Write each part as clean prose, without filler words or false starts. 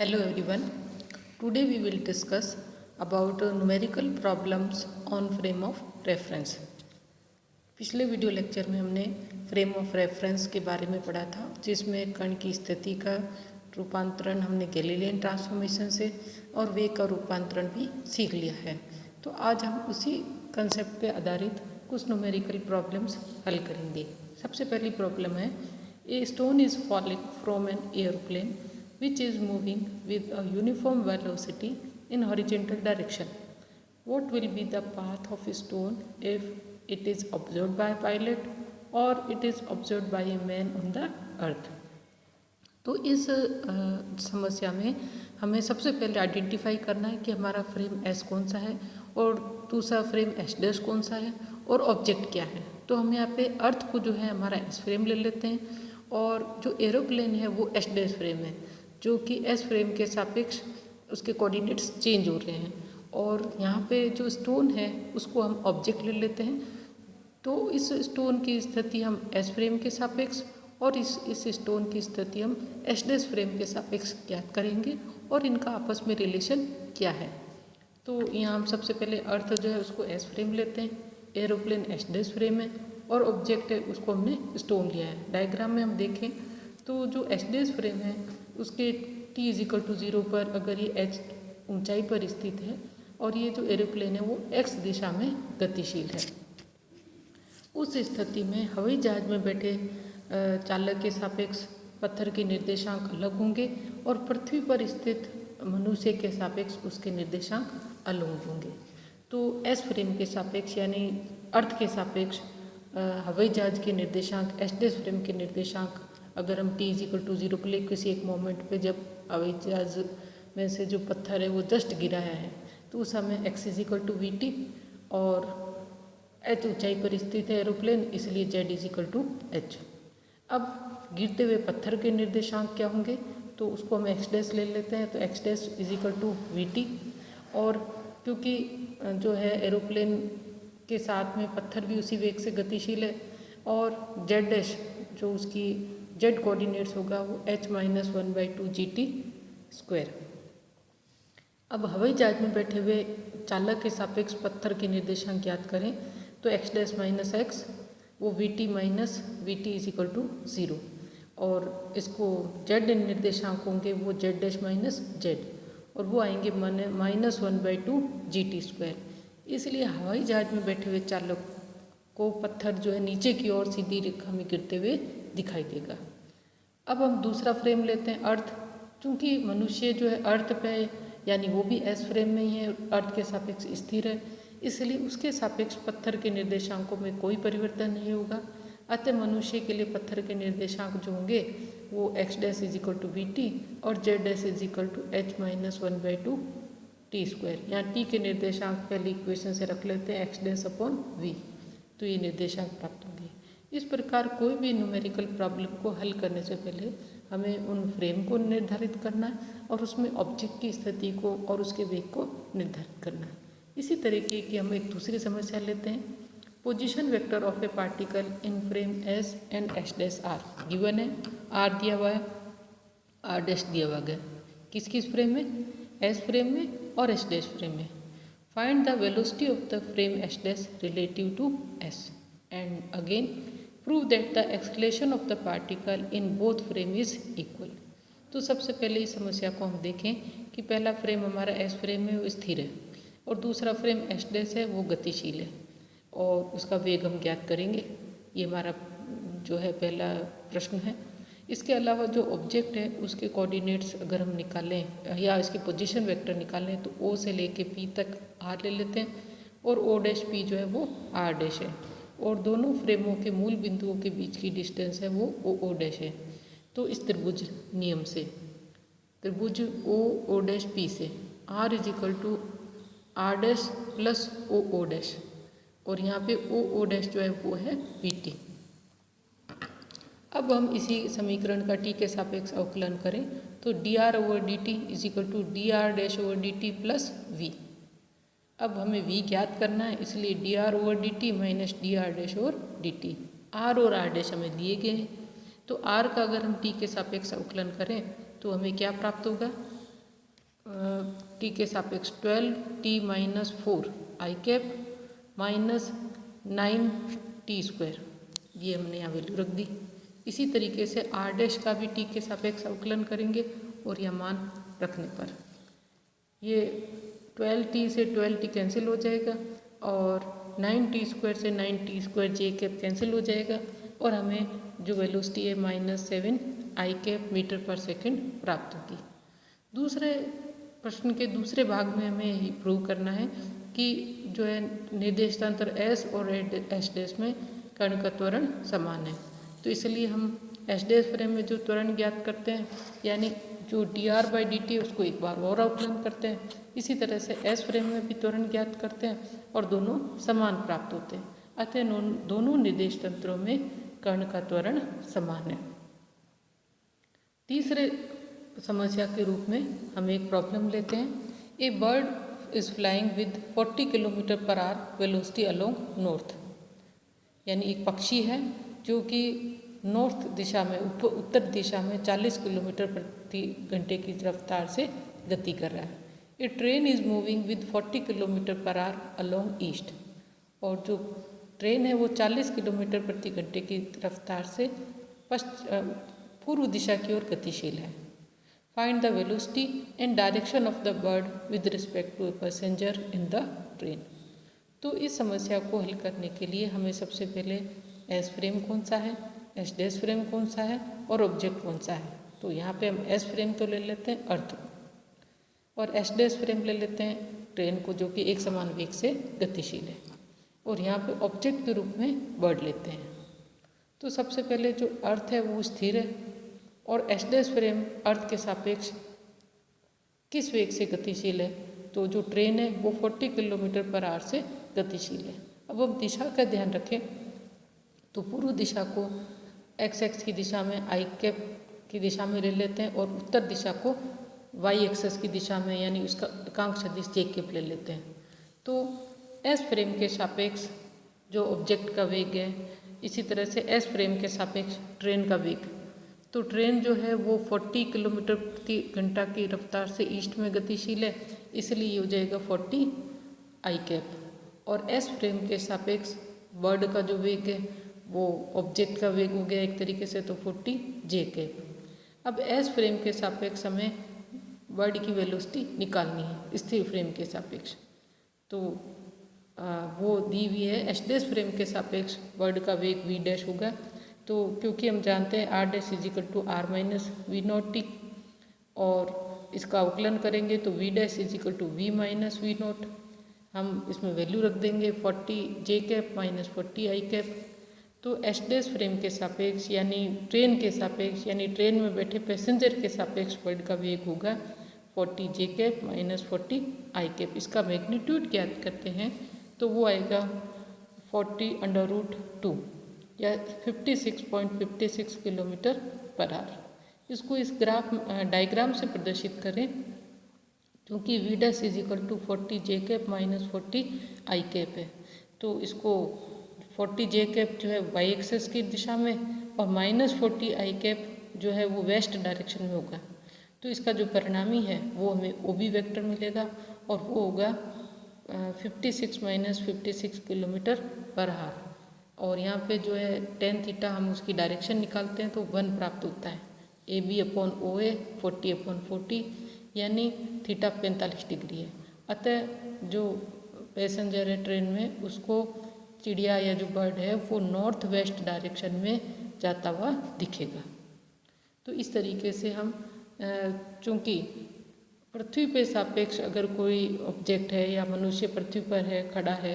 Hello everyone. Today we will discuss about numerical problems on frame of reference. पिछले video lecture में हमने frame of reference के बारे में पढ़ा था, जिसमें कण की स्थिति का रूपांतरण हमने गैलीलियन ट्रांसफॉर्मेशन से और वेग का रूपांतरण भी सीख लिया है। तो आज हम उसी कंसेप्ट पे आधारित कुछ न्यूमेरिकल प्रॉब्लम्स हल करेंगे। सबसे पहली प्रॉब्लम है, a stone is falling from an airplane which is moving with a uniform velocity in horizontal direction. What will be the path of a stone if it is observed by a pilot or it is observed by a man on the earth? तो इस समस्या में हमें सबसे पहले identify करना है कि हमारा फ्रेम एस कौन सा है और दूसरा फ्रेम एस डैश कौन सा है और ऑब्जेक्ट क्या है। तो हम यहाँ पे अर्थ को जो है हमारा एस फ्रेम ले लेते हैं और जो एरोप्लेन है वो एस डैश फ्रेम है, जो कि एस फ्रेम के सापेक्ष उसके कोऑर्डिनेट्स चेंज हो रहे हैं। और यहाँ पे जो स्टोन है उसको हम ऑब्जेक्ट ले लेते हैं। तो इस स्टोन की स्थिति हम एस फ्रेम के सापेक्ष और इस स्टोन की स्थिति हम एस डैश फ्रेम के सापेक्ष ज्ञात करेंगे और इनका आपस में रिलेशन क्या है। तो यहाँ हम सबसे पहले अर्थ जो है उसको एस फ्रेम लेते हैं, एरोप्लेन एस डैश फ्रेम है और ऑब्जेक्ट है उसको हमने स्टोन लिया है। डायग्राम में हम देखें तो जो एस डैश फ्रेम है उसके t इजिकल टू 0 पर अगर ये h ऊंचाई पर स्थित है और ये जो एरोप्लेन है वो x दिशा में गतिशील है, उस स्थिति में हवाई जहाज में बैठे चालक के सापेक्ष पत्थर के निर्देशांक अलग होंगे और पृथ्वी पर स्थित मनुष्य के सापेक्ष उसके निर्देशांक अलग होंगे। तो एस फ्रेम के सापेक्ष यानी अर्थ के सापेक्ष हवाई जहाज के निर्देशांक एस डैश फ्रेम के निर्देशांक अगर हम t इजिकल टू 0 पर ले किसी एक मोमेंट पे जब हवाई जहाज में से जो पत्थर है वो जस्ट गिराया है तो उस समय x equal to V T और h ऊंचाई पर स्थित है एरोप्लेन, इसलिए z इजिकल टू h। अब गिरते हुए पत्थर के निर्देशांक क्या होंगे तो उसको हम x डैश ले लेते हैं, तो x dash is equal to V T और क्योंकि जो है एरोप्लेन के साथ में पत्थर भी उसी वेग से गतिशील है और z डैश जो उसकी जेड कोऑर्डिनेट्स होगा वो h-1/2 GT स्क्वायर। अब हवाई जहाज में बैठे हुए चालक के सापेक्ष पत्थर के निर्देशांक ज्ञात करें तो x डैश माइनस एक्स वो वी टी इजिकल टू 0 और इसको z निर्देशांक होंगे वो z डैश माइनस जेड और वो आएंगे -1/2 GT स्क्वायर। इसलिए हवाई जहाज में बैठे हुए चालक को पत्थर जो है नीचे की ओर सीधी रेखा में गिरते हुए दिखाई देगा। अब हम दूसरा फ्रेम लेते हैं अर्थ। चूँकि मनुष्य जो है अर्थ पे यानी वो भी एस फ्रेम में ही है, अर्थ के सापेक्ष स्थिर है, इसलिए उसके सापेक्ष पत्थर के निर्देशांकों में कोई परिवर्तन नहीं होगा। अतः मनुष्य के लिए पत्थर के निर्देशांक जो होंगे वो X dash is equal to V T और Z dash is equal to h-1/2 T square. यहाँ टी के निर्देशांक पहले इक्वेशन से रख लेते हैं एक्स डैश अपॉन वी, तो ये निर्देशांक प्राप्त होंगे। इस प्रकार कोई भी न्यूमेरिकल प्रॉब्लम को हल करने से पहले हमें उन फ्रेम को निर्धारित करना है और उसमें ऑब्जेक्ट की स्थिति को और उसके वेग को निर्धारित करना है। इसी तरीके की हम एक दूसरी समस्या लेते हैं। Position vector of a particle in frame S and S dash R given है, आर दिया हुआ है, आर डैश दिया हुआ है। किस किस फ्रेम में? एस फ्रेम में और एस डैश फ्रेम में। Find the velocity of the frame S dash relative to S and again prove that the acceleration of the particle in both frame is equal. तो सबसे पहले इस समस्या को हम देखें कि पहला फ्रेम हमारा एस फ्रेम है वो स्थिर है और दूसरा फ्रेम एस डैश है वो गतिशील है और उसका वेग हम ज्ञात करेंगे। ये हमारा जो है पहला प्रश्न है। इसके अलावा जो ऑब्जेक्ट है उसके कोऑर्डिनेट्स अगर हम निकालें या इसके पोजीशन वेक्टर निकालें तो ओ से लेके पी तक आर ले लेते हैं और ओ डैश पी जो है वो आर डैश है और दोनों फ्रेमों के मूल बिंदुओं के बीच की डिस्टेंस है वो ओ डैश है। तो इस त्रिभुज नियम से त्रिभुज ओ डैश पी से R equal to R dash plus O dash और यहाँ पे ओ डैश जो है वो है पी टी। अब हम इसी समीकरण का टी के सापेक्ष अवकलन करें तो D R over D T equal to D R dash over D T plus V. अब हमें v ज्ञात करना है, इसलिए D R over D T minus D R dash over D T. R और आर डैश हमें दिए गए हैं तो r का अगर हम t के सापेक्ष अवकलन करें तो हमें क्या प्राप्त होगा, टी के सापेक्ष 12 टी माइनस 4 आई कैप माइनस 9 टी स्क्वायर, ये हमने यहाँ वैल्यू रख दी। इसी तरीके से आर डैश का भी टी के सापेक्ष अवकलन करेंगे और यह मान रखने पर ये 12t से 12t कैंसिल हो जाएगा और 9t स्क्वायर से 9t स्क्वायर जे कैप कैंसिल हो जाएगा और हमें जो वेलोसिटी है -7 आई कैप मीटर पर सेकंड प्राप्त होगी। दूसरे प्रश्न के दूसरे भाग में हमें यही प्रूव करना है कि जो है निर्देशांतर s और s डैश में कण का त्वरण समान है। तो इसलिए हम s डैश फ्रेम में जो त्वरण ज्ञात करते हैं यानी जो dr/dt उसको एक बार और अवकलन करते हैं, इसी तरह से s फ्रेम में भी त्वरण ज्ञात करते हैं और दोनों समान प्राप्त होते हैं। अतः दोनों निर्देश तंत्रों में कण का त्वरण समान है। तीसरे समस्या के रूप में हम एक प्रॉब्लम लेते हैं। A bird is flying with 40 kilometre per hour velocity along north, यानी एक पक्षी है जो कि नॉर्थ दिशा में उत्तर दिशा में 40 किलोमीटर प्रति घंटे की रफ्तार से गति कर रहा है। A train is moving with 40 kilometre per hour along east, और जो ट्रेन है वो 40 किलोमीटर प्रति घंटे की रफ्तार से पूर्व दिशा की ओर गतिशील है। Find the velocity and direction of the bird with respect to a passenger in the train. तो इस समस्या को हल करने के लिए हमें सबसे पहले एस फ्रेम कौन सा है, एस डैश फ्रेम कौन सा है और ऑब्जेक्ट कौन सा है। तो यहाँ पे हम एस फ्रेम तो ले लेते हैं अर्थ को और एस डैश फ्रेम ले लेते हैं ट्रेन को जो कि एक समान वेग से गतिशील है, और यहाँ पे ऑब्जेक्ट के रूप में बर्ड लेते हैं। तो सबसे पहले जो अर्थ है वो स्थिर है और एस डैश फ्रेम अर्थ के सापेक्ष किस वेग से गतिशील है, तो जो ट्रेन है वो 40 किलोमीटर पर आवर से गतिशील है। अब हम दिशा का ध्यान रखें तो पूर्व दिशा को एक्स एक्स की दिशा में आई कैप की दिशा में ले लेते हैं और उत्तर दिशा को वाई एक्सेस की दिशा में यानी उसका एकांक सदिश जे कैप ले लेते हैं। तो एस फ्रेम के सापेक्ष जो ऑब्जेक्ट का वेग है, इसी तरह से एस फ्रेम के सापेक्ष ट्रेन का वेग, तो ट्रेन जो है वो 40 किलोमीटर प्रति घंटा की रफ्तार से ईस्ट में गतिशील है, इसलिए ये हो जाएगा 40 आई कैप। और एस फ्रेम के सापेक्ष बर्ड का जो वेग है वो ऑब्जेक्ट का वेग हो गया एक तरीके से, तो 40 जे कैप। अब एस फ्रेम के सापेक्ष हमें बर्ड की वेलोसिटी निकालनी है स्थिर फ्रेम के सापेक्ष, तो वो दी हुई है। एस डैश फ्रेम के सापेक्ष बर्ड का वेग वी डैश होगा, तो क्योंकि हम जानते हैं R dash is equal to R minus V naught T, और इसका अवकलन करेंगे तो V dash is equal to V minus V naught. हम इसमें वैल्यू रख देंगे 40 J cap minus 40 I cap. तो एस डैश फ्रेम के सापेक्ष यानी ट्रेन के सापेक्ष यानी ट्रेन में बैठे पैसेंजर के सापेक्ष बर्ड का वेग होगा 40 J cap minus 40 I cap. इसका मैग्नीट्यूड ज्ञात करते हैं तो वो आएगा 40√2 या 56.56 किलोमीटर पर आवर। इसको इस डायग्राम से प्रदर्शित करें, क्योंकि V dash is equal to 40 J cap minus 40 I cap है, तो इसको 40 जे कैप जो है वाई एक्सेस की दिशा में और माइनस 40 आई कैप जो है वो वेस्ट डायरेक्शन में होगा। तो इसका जो परिणामी है वो हमें ओ बी वेक्टर मिलेगा और वो होगा 56 माइनस 56 किलोमीटर पर आवर। और यहाँ पे जो है टेन थीटा हम उसकी डायरेक्शन निकालते हैं तो 1 प्राप्त होता है। ए बी अपॉन ओ ए 40/40 यानी थीटा 45 डिग्री है। अतः जो पैसेंजर है ट्रेन में उसको चिड़िया या जो बर्ड है वो नॉर्थ वेस्ट डायरेक्शन में जाता हुआ दिखेगा। तो इस तरीके से हम चूँकि पृथ्वी पे सापेक्ष अगर कोई ऑब्जेक्ट है या मनुष्य पृथ्वी पर है खड़ा है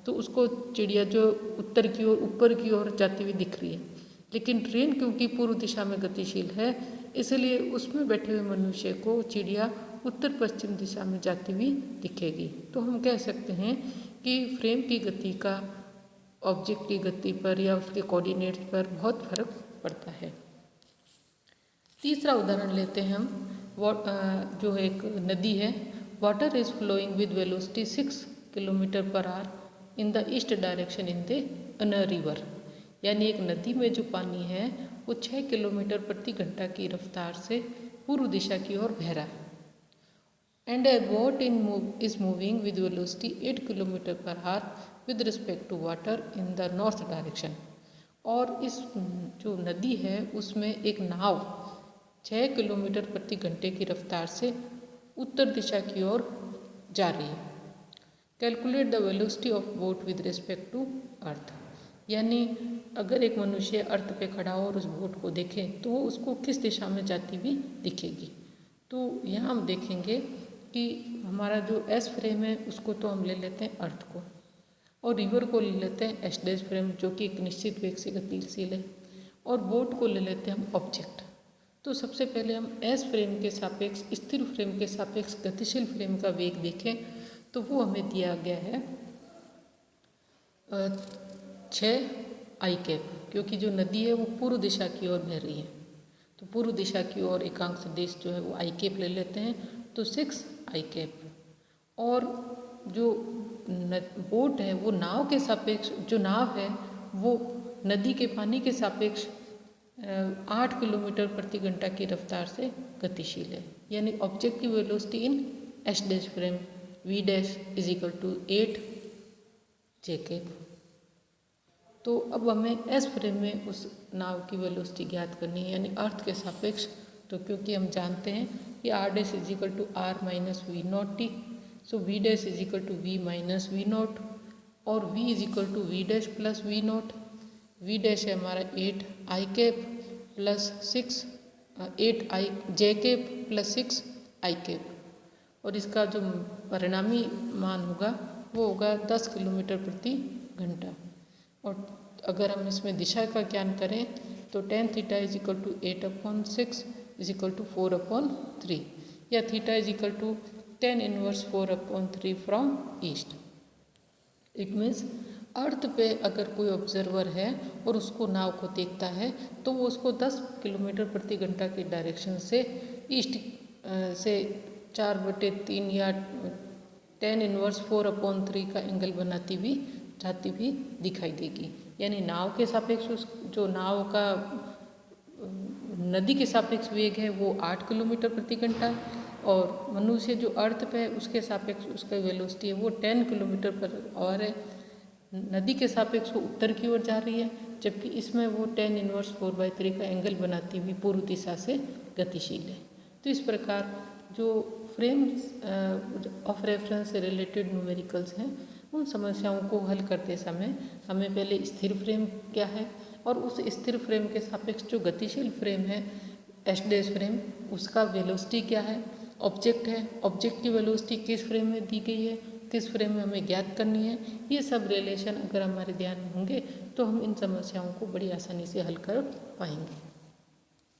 तो उसको चिड़िया जो उत्तर की ओर ऊपर की ओर जाती हुई दिख रही है, लेकिन ट्रेन क्योंकि पूर्व दिशा में गतिशील है इसलिए उसमें बैठे हुए मनुष्य को चिड़िया उत्तर पश्चिम दिशा में जाती हुई दिखेगी। तो हम कह सकते हैं कि फ्रेम की गति का ऑब्जेक्ट की गति पर या उसके कोऑर्डिनेट्स पर बहुत फर्क पड़ता है। तीसरा उदाहरण लेते हैं हम, जो एक नदी है, water is flowing with velocity 6 kilometre per hour in the east direction in the river, यानी एक नदी में जो पानी है वो 6 किलोमीटर प्रति घंटा की रफ्तार से पूर्व दिशा की ओर बह रहा है। and a boat is moving with velocity 8 km per hour with respect to water in the north direction. और इस जो नदी है उसमें एक नाव 6 किलोमीटर प्रति घंटे की रफ्तार से उत्तर दिशा की ओर जा रही है। Calculate the velocity of boat with respect to earth, यानी अगर एक मनुष्य अर्थ पे खड़ा हो और उस बोट को देखे तो वो उसको किस दिशा में जाती हुई दिखेगी। तो यहाँ हम देखेंगे कि हमारा जो एस फ्रेम है उसको तो हम ले लेते हैं अर्थ को, और रिवर को ले लेते हैं एस डैश फ्रेम जो कि एक निश्चित वेग से गतिशील है, और बोट को ले लेते हैं हम ऑब्जेक्ट। तो सबसे पहले हम एस फ्रेम के सापेक्ष स्थिर फ्रेम के सापेक्ष गतिशील फ्रेम का वेग देखें तो वो हमें दिया गया है 6 आई कैप, क्योंकि जो नदी है वो पूर्व दिशा की ओर बह रही है, तो पूर्व दिशा की ओर एकांक सदिश जो है वो आई कैप ले लेते हैं, तो 6 आई कैप। और जो बोट है वो नाव के सापेक्ष, जो नाव है वो नदी के पानी के सापेक्ष 8 किलोमीटर प्रति घंटा की रफ्तार से गतिशील है, यानी ऑब्जेक्ट की velocity in S dash frame v dash is equal to 8 J cap. तो अब हमें एस फ्रेम में उस नाव की वेलोसिटी ज्ञात करनी है, यानी अर्थ के सापेक्ष। तो क्योंकि हम जानते हैं कि R dash is equal to R minus V naught T, so V dash is equal to V minus V naught, और V is equal to V dash plus V naught. V dash है हमारा 8 I cap plus 6 8 I J cap plus 6 I cap, और इसका जो परिणामी मान होगा वो होगा 10 किलोमीटर प्रति घंटा। और अगर हम इसमें दिशा का ज्ञान करें तो tan theta is equal to 8/6 is equal to 4/3, या theta is equal to tan inverse 4/3 from east. It means earth पे अगर कोई ऑब्जर्वर है और उसको नाव को देखता है तो वो उसको 10 किलोमीटर प्रति घंटा की डायरेक्शन से ईस्ट से 4/3 या tan इनवर्स 4/3 का एंगल बनाती हुई जाती हुई दिखाई देगी। यानी नाव के सापेक्ष उस जो नाव का नदी के सापेक्ष वेग है वो 8 किलोमीटर प्रति घंटा, और मनुष्य जो अर्थ पे है उसके सापेक्ष उसका वेलोसिटी है वो 10 किलोमीटर पर आवर है। नदी के सापेक्ष वो उत्तर की ओर जा रही है, जबकि इसमें वो tan इनवर्स 4/3 का एंगल बनाती हुई पूर्व दिशा से गतिशील है। तो इस प्रकार जो फ्रेम्स ऑफ रेफरेंस से रिलेटेड न्यूमेरिकल्स हैं उन समस्याओं को हल करते समय हमें पहले स्थिर फ्रेम क्या है और उस स्थिर फ्रेम के सापेक्ष जो गतिशील फ्रेम है एस डैश फ्रेम उसका वेलोसिटी क्या है, ऑब्जेक्ट है, ऑब्जेक्ट की वेलोसिटी किस फ्रेम में दी गई है, किस फ्रेम में हमें ज्ञात करनी है। ये सब रिलेशन अगर हमारे ध्यान में होंगे तो हम इन समस्याओं को बड़ी आसानी से हल कर पाएंगे।